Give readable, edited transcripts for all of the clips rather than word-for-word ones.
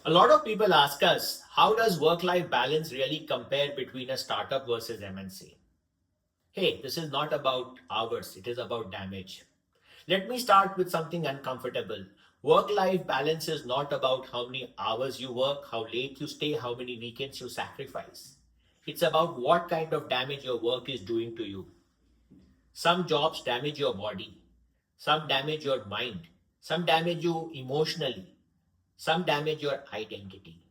A lot of people ask us, how does work-life balance really compare between a startup versus MNC? Hey, this is not about hours, it is about damage. Let me start with something uncomfortable. Work-life balance is not about how many hours you work, how late you stay, how many weekends you sacrifice. It's about what kind of damage your work is doing to you. Some jobs damage your body, some damage your mind, some damage you emotionally, some damage your identity,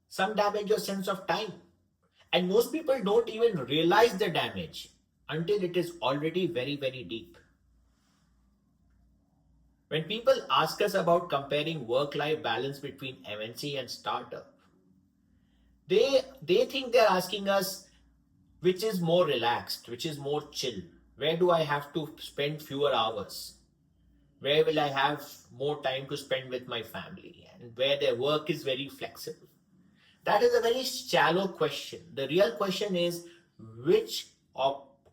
some damage your sense of time. And most people don't even realize the damage until it is already very, very deep. When people ask us about comparing work life balance between MNC and startup, they think they're asking us which is more relaxed, which is more chill. Where do I have to spend fewer hours? Where will I have more time to spend with my family? And where their work is very flexible. That is a very shallow question. The real question is which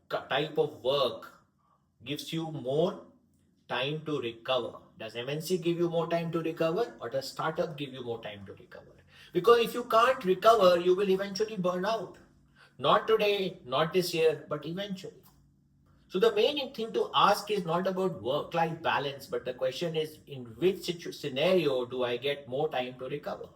type of work gives you more time to recover? Does MNC give you more time to recover, or does startup give you more time to recover? Because if you can't recover, you will eventually burn out. Not today, not this year, but eventually. So the main thing to ask is not about work-life balance, but the question is in which scenario do I get more time to recover?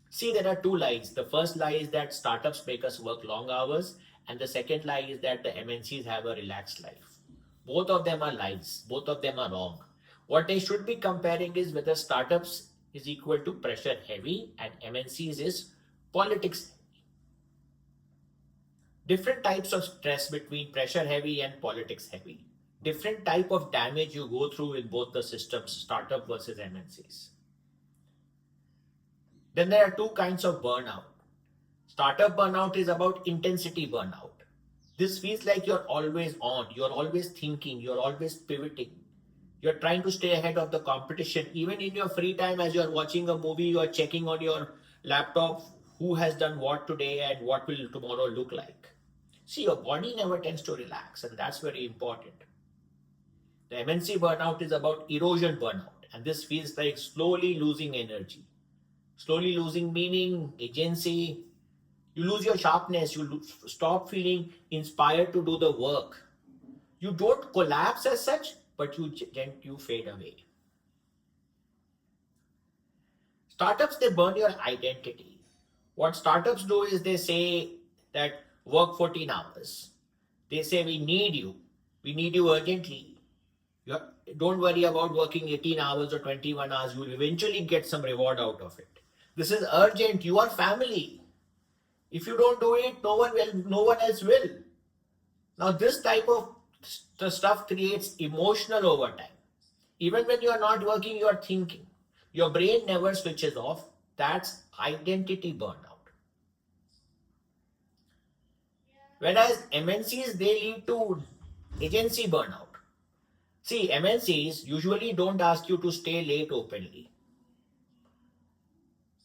See, there are two lies. The first lie is that startups make us work long hours, and the second lie is that the MNCs have a relaxed life. Both of them are lies. Both of them are wrong. What they should be comparing is whether startups is equal to pressure heavy and MNCs is politics. Different types of stress between pressure heavy and politics heavy. Different type of damage you go through in both the systems, startup versus MNCs. Then there are two kinds of burnout. Startup burnout is about intensity burnout. This feels like you're always on, you're always thinking, you're always pivoting. You're trying to stay ahead of the competition. Even in your free time, as you're watching a movie, you're checking on your laptop who has done what today and what will tomorrow look like. See, your body never tends to relax, and that's very important. The MNC burnout is about erosion burnout, and this feels like slowly losing energy, slowly losing meaning, agency. You lose your sharpness, you stop feeling inspired to do the work. You don't collapse as such, but you fade away. Startups, they burn your identity. What startups do is they say that work 14 hours. They say we need you urgently. You're, don't worry about working 18 hours or 21 hours. You will eventually get some reward out of it. This is urgent. You are family. If you don't do it, no one else will. Now, this type of the stuff creates emotional overtime. Even when you are not working, you are thinking. Your brain never switches off. That's identity burnout. Whereas MNCs, they lead to agency burnout. See, MNCs usually don't ask you to stay late openly,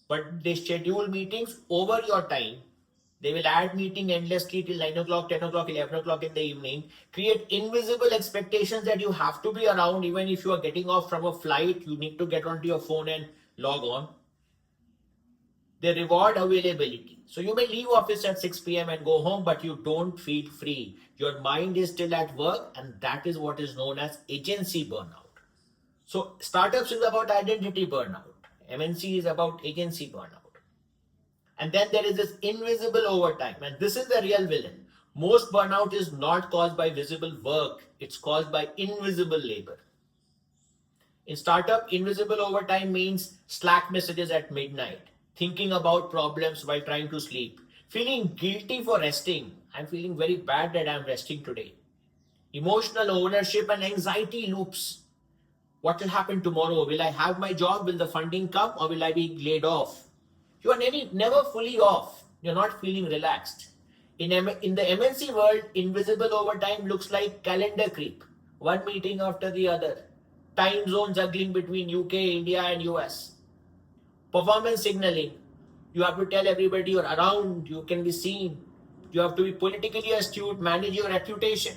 but they schedule meetings over your time. They will add meeting endlessly till 9 o'clock, 10 o'clock, 11 o'clock in the evening, create invisible expectations that you have to be around even if you are getting off from a flight, you need to get onto your phone and log on. They reward availability. So you may leave office at 6 p.m. and go home, but you don't feel free. Your mind is still at work, and that is what is known as agency burnout. So startups is about identity burnout. MNC is about agency burnout. And then there is this invisible overtime, and this is the real villain. Most burnout is not caused by visible work, it's caused by invisible labor. In startup, invisible overtime means Slack messages at midnight, thinking about problems while trying to sleep, feeling guilty for resting. I'm feeling very bad that I'm resting today. Emotional ownership and anxiety loops. What will happen tomorrow? Will I have my job? Will the funding come? Or will I be laid off? You are never fully off. You're not feeling relaxed. In the MNC world, invisible overtime looks like calendar creep. One meeting after the other. Time zones juggling between UK, India, and US. Performance signaling. You have to tell everybody you're around, you can be seen. You have to be politically astute, manage your reputation.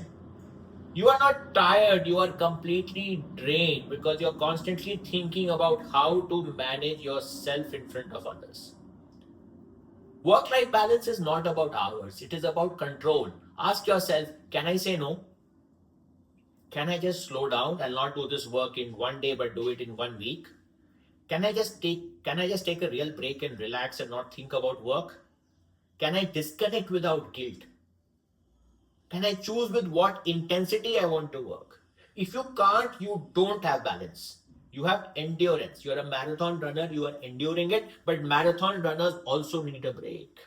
You are not tired, you are completely drained because you're constantly thinking about how to manage yourself in front of others. Work life balance is not about hours, it is about control. Ask yourself, can I say no? Can I just slow down and not do this work in one day but do it in 1 week? Can I just take a real break and relax and not think about work? Can I disconnect without guilt? Can I choose with what intensity I want to work? If you can't, you don't have balance. You have endurance. You're a marathon runner, you are enduring it, but marathon runners also need a break.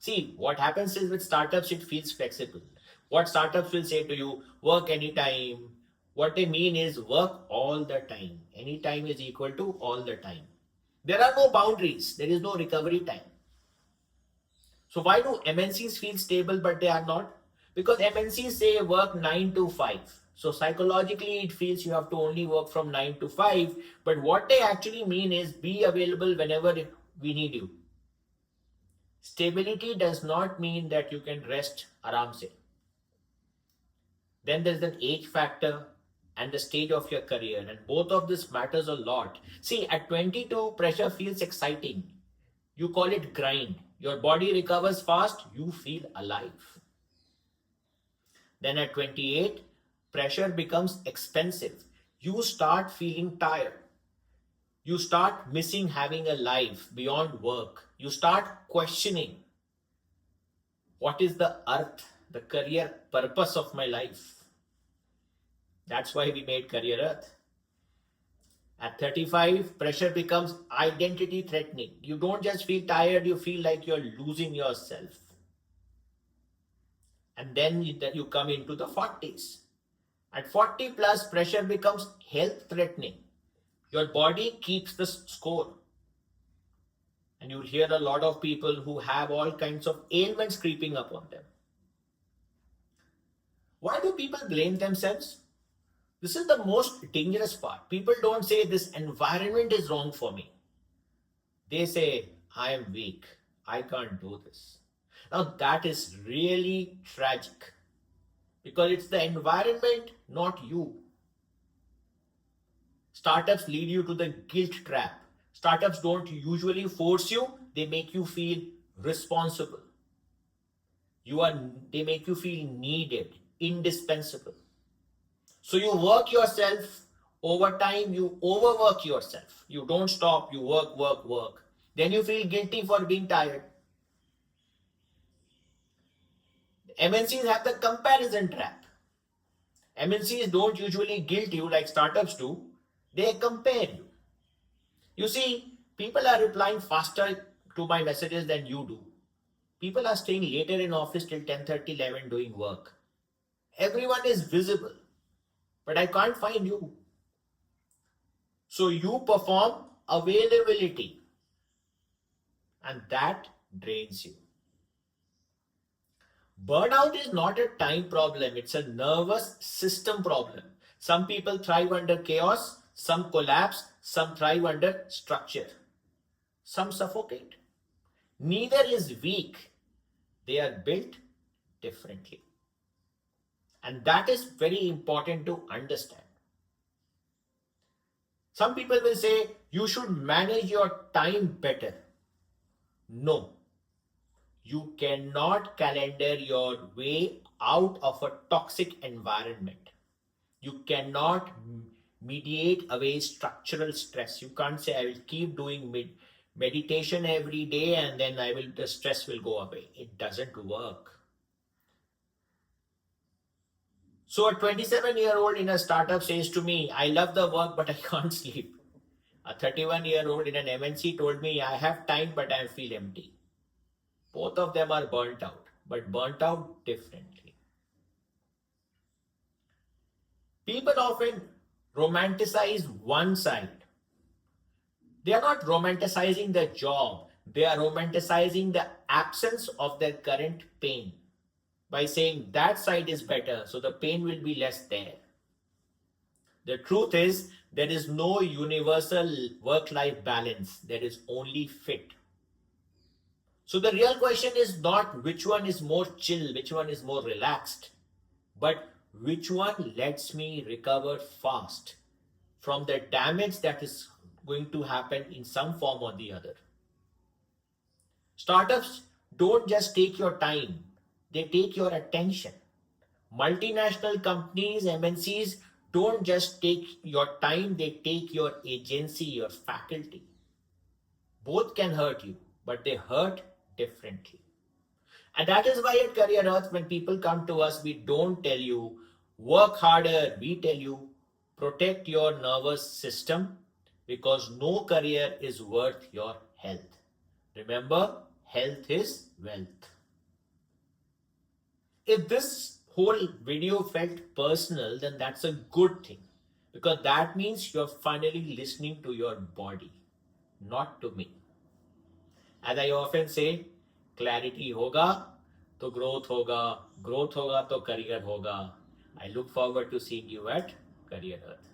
See, what happens is with startups, it feels flexible. What startups will say to you, work anytime. What they mean is work all the time. Anytime is equal to all the time. There are no boundaries, there is no recovery time. So why do MNCs feel stable but they are not? Because MNCs say work 9 to 5. So psychologically it feels you have to only work from 9 to 5, but what they actually mean is be available whenever we need you. Stability does not mean that you can rest aram se. Then there's an age factor and the stage of your career, and both of this matters a lot. See, at 22 pressure feels exciting. You call it grind. Your body recovers fast, you feel alive. Then at 28, pressure becomes expensive. You start feeling tired. You start missing having a life beyond work. You start questioning what is the earth, the career purpose of my life. That's why we made Career Earth. At 35, pressure becomes identity threatening. You don't just feel tired, you feel like you're losing yourself. And then you come into the 40s. At 40 plus, pressure becomes health threatening. Your body keeps the score. And you'll hear a lot of people who have all kinds of ailments creeping up on them. Why do people blame themselves? This is the most dangerous part. People don't say this environment is wrong for me. They say, I am weak. I can't do this. Now that is really tragic because it's the environment, not you. Startups lead you to the guilt trap. Startups don't usually force you, they make you feel responsible. They make you feel needed, indispensable. So you work yourself over time, you overwork yourself. You don't stop, you work, work, work. Then you feel guilty for being tired. MNCs have the comparison trap. MNCs don't usually guilt you like startups do, they compare you. You see, people are replying faster to my messages than you do. People are staying later in office till 10:30, 11 doing work. Everyone is visible, but I can't find you. So you perform availability, and that drains you. Burnout is not a time problem, it's a nervous system problem. Some people thrive under chaos, some collapse, some thrive under structure, some suffocate. Neither is weak, they are built differently. And that is very important to understand. Some people will say you should manage your time better. No, you cannot calendar your way out of a toxic environment. You cannot mediate away structural stress. You can't say I will keep doing meditation every day and then the stress will go away. It doesn't work. So a 27-year-old in a startup says to me, I love the work but I can't sleep. A 31-year-old in an MNC told me, I have time but I feel empty. Both of them are burnt out, but burnt out differently. People often romanticize one side. They are not romanticizing the job, they are romanticizing the absence of their current pain by saying that side is better, so the pain will be less there. The truth is, there is no universal work-life balance, there is only fit. So the real question is not which one is more chill, which one is more relaxed, but which one lets me recover fast from the damage that is going to happen in some form or the other. Startups don't just take your time, they take your attention. Multinational companies, MNCs, don't just take your time, they take your agency, your faculty. Both can hurt you, but they hurt differently. And that is why at Career Earth, when people come to us, we don't tell you work harder, we tell you protect your nervous system because no career is worth your health. Remember, health is wealth. If this whole video felt personal, then that's a good thing because that means you're finally listening to your body, not to me. As I often say, clarity hoga to growth hoga to career hoga. I look forward to seeing you at Career Earth.